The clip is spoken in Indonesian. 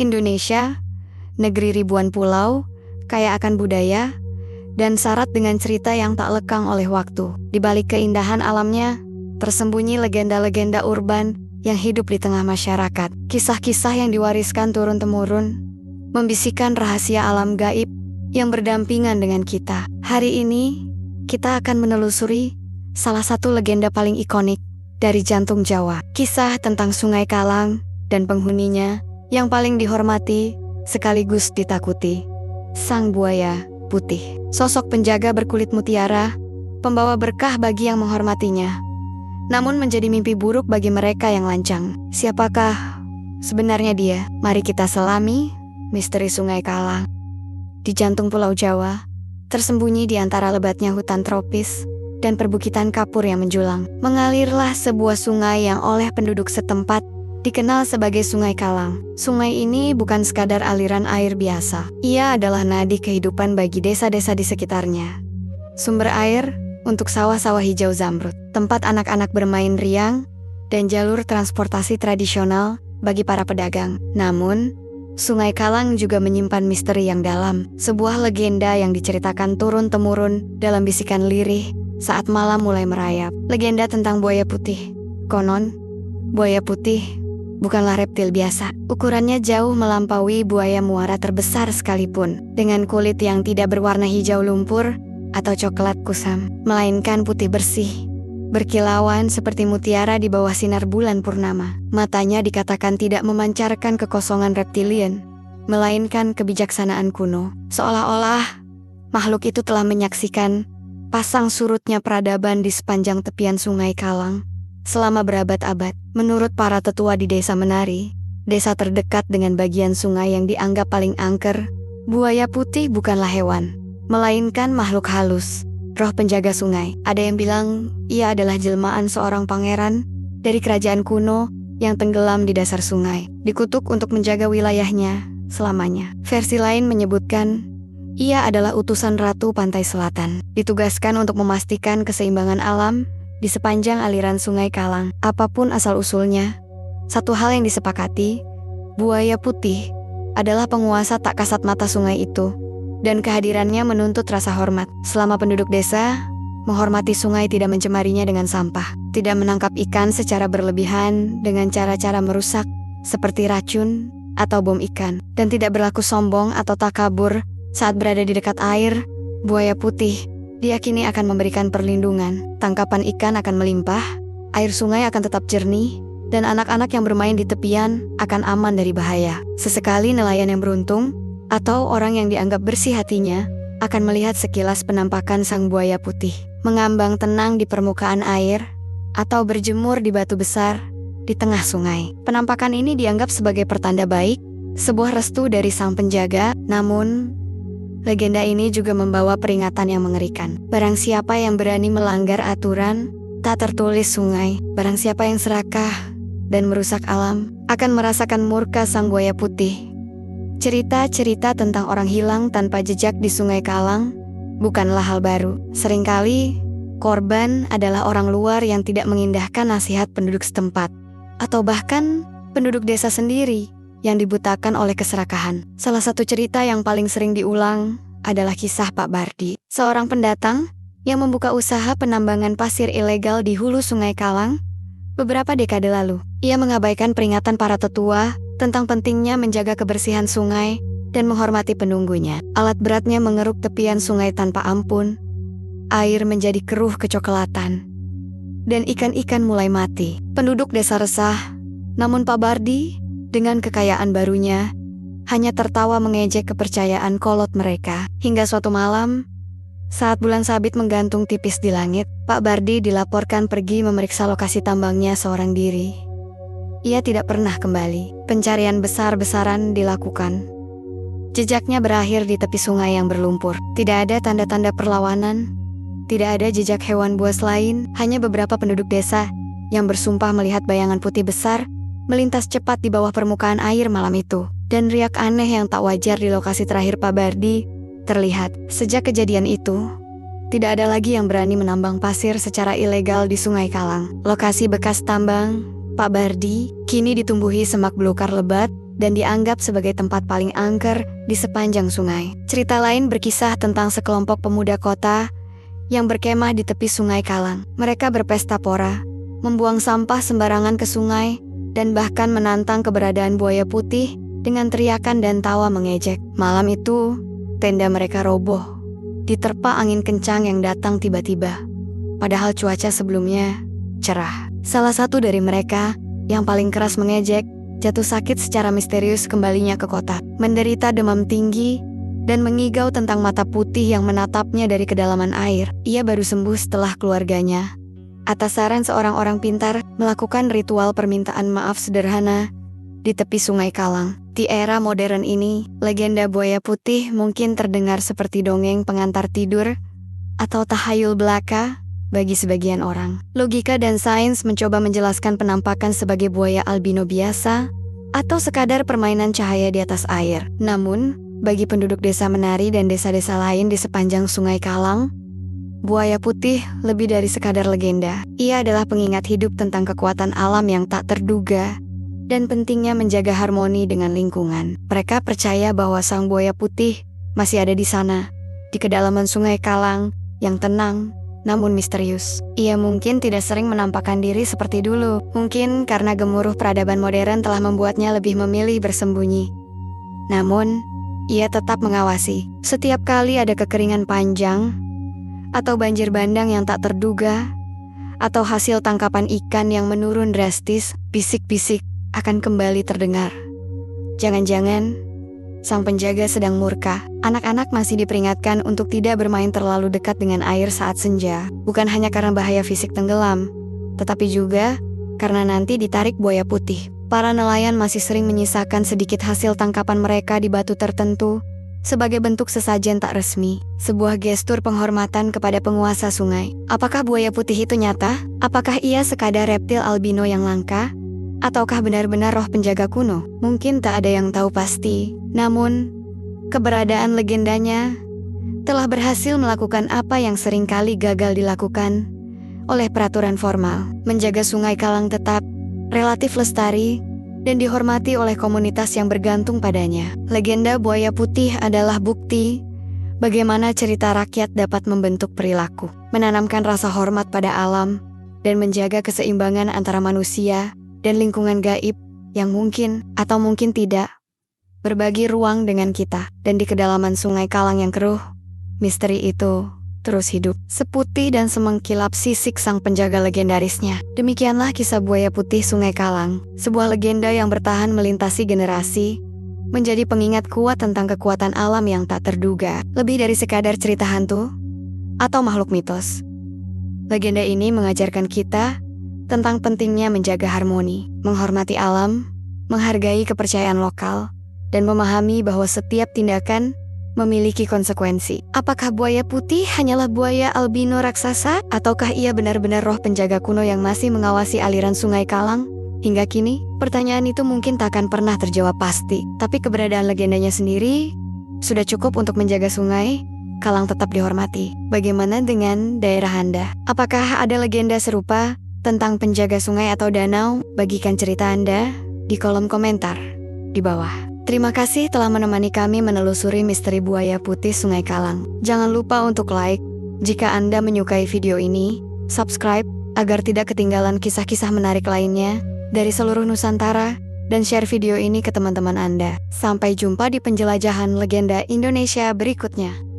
Indonesia, negeri ribuan pulau, kaya akan budaya, dan syarat dengan cerita yang tak lekang oleh waktu. Di balik keindahan alamnya, tersembunyi legenda-legenda urban yang hidup di tengah masyarakat. Kisah-kisah yang diwariskan turun-temurun, membisikkan rahasia alam gaib yang berdampingan dengan kita. Hari ini, kita akan menelusuri salah satu legenda paling ikonik dari jantung Jawa. Kisah tentang Sungai Kalang dan penghuninya yang paling dihormati sekaligus ditakuti, Sang Buaya Putih. Sosok penjaga berkulit mutiara, pembawa berkah bagi yang menghormatinya, namun menjadi mimpi buruk bagi mereka yang lancang. Siapakah sebenarnya dia? Mari kita selami misteri Sungai Kalang. Di jantung Pulau Jawa, tersembunyi di antara lebatnya hutan tropis dan perbukitan kapur yang menjulang, mengalirlah sebuah sungai yang oleh penduduk setempat dikenal sebagai Sungai Kalang. Sungai ini bukan sekadar aliran air biasa. Ia adalah nadi kehidupan bagi desa-desa di sekitarnya. Sumber air untuk sawah-sawah hijau zamrud, tempat anak-anak bermain riang, dan jalur transportasi tradisional bagi para pedagang. Namun, Sungai Kalang juga menyimpan misteri yang dalam, sebuah legenda yang diceritakan turun-temurun dalam bisikan lirih saat malam mulai merayap. Legenda tentang buaya putih. Konon, buaya putih bukanlah reptil biasa. Ukurannya jauh melampaui buaya muara terbesar sekalipun, dengan kulit yang tidak berwarna hijau lumpur atau coklat kusam, melainkan putih bersih, berkilauan seperti mutiara di bawah sinar bulan purnama. Matanya dikatakan tidak memancarkan kekosongan reptilian, melainkan kebijaksanaan kuno. Seolah-olah makhluk itu telah menyaksikan pasang surutnya peradaban di sepanjang tepian Sungai Kalang selama berabad-abad. Menurut para tetua di Desa Menari, desa terdekat dengan bagian sungai yang dianggap paling angker, buaya putih bukanlah hewan, melainkan makhluk halus, roh penjaga sungai. Ada yang bilang ia adalah jelmaan seorang pangeran dari kerajaan kuno yang tenggelam di dasar sungai, dikutuk untuk menjaga wilayahnya selamanya. Versi lain menyebutkan ia adalah utusan Ratu Pantai Selatan, ditugaskan untuk memastikan keseimbangan alam di sepanjang aliran Sungai Kalang. Apapun asal-usulnya, satu hal yang disepakati, buaya putih adalah penguasa tak kasat mata sungai itu, dan kehadirannya menuntut rasa hormat. Selama penduduk desa menghormati sungai, tidak mencemarinya dengan sampah, tidak menangkap ikan secara berlebihan dengan cara-cara merusak seperti racun atau bom ikan, dan tidak berlaku sombong atau takabur saat berada di dekat air, buaya putih diyakini akan memberikan perlindungan. Tangkapan ikan akan melimpah, air sungai akan tetap jernih, dan anak-anak yang bermain di tepian akan aman dari bahaya. Sesekali nelayan yang beruntung atau orang yang dianggap bersih hatinya akan melihat sekilas penampakan sang buaya putih, mengambang tenang di permukaan air atau berjemur di batu besar di tengah sungai. Penampakan ini dianggap sebagai pertanda baik, sebuah restu dari sang penjaga. Namun, legenda ini juga membawa peringatan yang mengerikan. Barang siapa yang berani melanggar aturan tak tertulis sungai, barang siapa yang serakah dan merusak alam, akan merasakan murka sang buaya putih. Cerita-cerita tentang orang hilang tanpa jejak di Sungai Kalang bukanlah hal baru. Seringkali, korban adalah orang luar yang tidak mengindahkan nasihat penduduk setempat, atau bahkan penduduk desa sendiri yang dibutakan oleh keserakahan. Salah satu cerita yang paling sering diulang adalah kisah Pak Bardi, seorang pendatang yang membuka usaha penambangan pasir ilegal di hulu Sungai Kalang beberapa dekade lalu. Ia mengabaikan peringatan para tetua tentang pentingnya menjaga kebersihan sungai dan menghormati penunggunya. Alat beratnya mengeruk tepian sungai tanpa ampun. Air menjadi keruh kecoklatan, dan ikan-ikan mulai mati. Penduduk desa resah, namun Pak Bardi dengan kekayaan barunya hanya tertawa mengejek kepercayaan kolot mereka. Hingga suatu malam, saat bulan sabit menggantung tipis di langit, Pak Bardi dilaporkan pergi memeriksa lokasi tambangnya seorang diri. Ia tidak pernah kembali. Pencarian besar-besaran dilakukan. Jejaknya berakhir di tepi sungai yang berlumpur. Tidak ada tanda-tanda perlawanan, tidak ada jejak hewan buas lain, hanya beberapa penduduk desa yang bersumpah melihat bayangan putih besar melintas cepat di bawah permukaan air malam itu. Dan riak aneh yang tak wajar di lokasi terakhir Pak Bardi terlihat. Sejak kejadian itu, tidak ada lagi yang berani menambang pasir secara ilegal di Sungai Kalang. Lokasi bekas tambang Pak Bardi kini ditumbuhi semak belukar lebat dan dianggap sebagai tempat paling angker di sepanjang sungai. Cerita lain berkisah tentang sekelompok pemuda kota yang berkemah di tepi Sungai Kalang. Mereka berpesta pora, membuang sampah sembarangan ke sungai, dan bahkan menantang keberadaan buaya putih dengan teriakan dan tawa mengejek. Malam itu, tenda mereka roboh, diterpa angin kencang yang datang tiba-tiba. Padahal cuaca sebelumnya cerah. Salah satu dari mereka, yang paling keras mengejek, jatuh sakit secara misterius kembalinya ke kota. Menderita demam tinggi dan mengigau tentang mata putih yang menatapnya dari kedalaman air. Ia baru sembuh setelah keluarganya, atas saran seorang orang pintar, melakukan ritual permintaan maaf sederhana di tepi Sungai Kalang. Di era modern ini, legenda buaya putih mungkin terdengar seperti dongeng pengantar tidur atau tahayul belaka bagi sebagian orang. Logika dan sains mencoba menjelaskan penampakan sebagai buaya albino biasa atau sekadar permainan cahaya di atas air. Namun, bagi penduduk desa Menari dan desa-desa lain di sepanjang Sungai Kalang, buaya putih lebih dari sekadar legenda. Ia adalah pengingat hidup tentang kekuatan alam yang tak terduga dan pentingnya menjaga harmoni dengan lingkungan. Mereka percaya bahwa sang buaya putih masih ada di sana, di kedalaman Sungai Kalang yang tenang namun misterius. Ia mungkin tidak sering menampakkan diri seperti dulu. Mungkin karena gemuruh peradaban modern telah membuatnya lebih memilih bersembunyi. Namun, ia tetap mengawasi. Setiap kali ada kekeringan panjang, atau banjir bandang yang tak terduga, atau hasil tangkapan ikan yang menurun drastis, bisik-bisik akan kembali terdengar. Jangan-jangan sang penjaga sedang murka. Anak-anak masih diperingatkan untuk tidak bermain terlalu dekat dengan air saat senja. Bukan hanya karena bahaya fisik tenggelam, tetapi juga karena nanti ditarik buaya putih. Para nelayan masih sering menyisakan sedikit hasil tangkapan mereka di batu tertentu sebagai bentuk sesajen tak resmi. Sebuah gestur penghormatan kepada penguasa sungai. Apakah buaya putih itu nyata? Apakah ia sekadar reptil albino yang langka? Ataukah benar-benar roh penjaga kuno? Mungkin tak ada yang tahu pasti. Namun, keberadaan legendanya telah berhasil melakukan apa yang seringkali gagal dilakukan oleh peraturan formal. Menjaga Sungai Kalang tetap relatif lestari dan dihormati oleh komunitas yang bergantung padanya. Legenda buaya putih adalah bukti bagaimana cerita rakyat dapat membentuk perilaku, menanamkan rasa hormat pada alam, dan menjaga keseimbangan antara manusia dan lingkungan gaib yang mungkin atau mungkin tidak berbagi ruang dengan kita. Dan di kedalaman Sungai Kalang yang keruh, misteri itu terus hidup. Seputih dan semengkilap sisik sang penjaga legendarisnya. Demikianlah kisah buaya putih Sungai Kalang, sebuah legenda yang bertahan melintasi generasi, menjadi pengingat kuat tentang kekuatan alam yang tak terduga. Lebih dari sekadar cerita hantu atau makhluk mitos, legenda ini mengajarkan kita tentang pentingnya menjaga harmoni, menghormati alam, menghargai kepercayaan lokal, dan memahami bahwa setiap tindakan memiliki konsekuensi. Apakah buaya putih hanyalah buaya albino raksasa? Ataukah ia benar-benar roh penjaga kuno yang masih mengawasi aliran Sungai Kalang? Hingga kini, pertanyaan itu mungkin tak akan pernah terjawab pasti. Tapi keberadaan legendanya sendiri sudah cukup untuk menjaga Sungai Kalang tetap dihormati. Bagaimana dengan daerah Anda? Apakah ada legenda serupa tentang penjaga sungai atau danau? Bagikan cerita Anda di kolom komentar di bawah. Terima kasih telah menemani kami menelusuri misteri buaya putih Sungai Kalang. Jangan lupa untuk like jika Anda menyukai video ini, subscribe agar tidak ketinggalan kisah-kisah menarik lainnya dari seluruh Nusantara, dan share video ini ke teman-teman Anda. Sampai jumpa di penjelajahan legenda Indonesia berikutnya.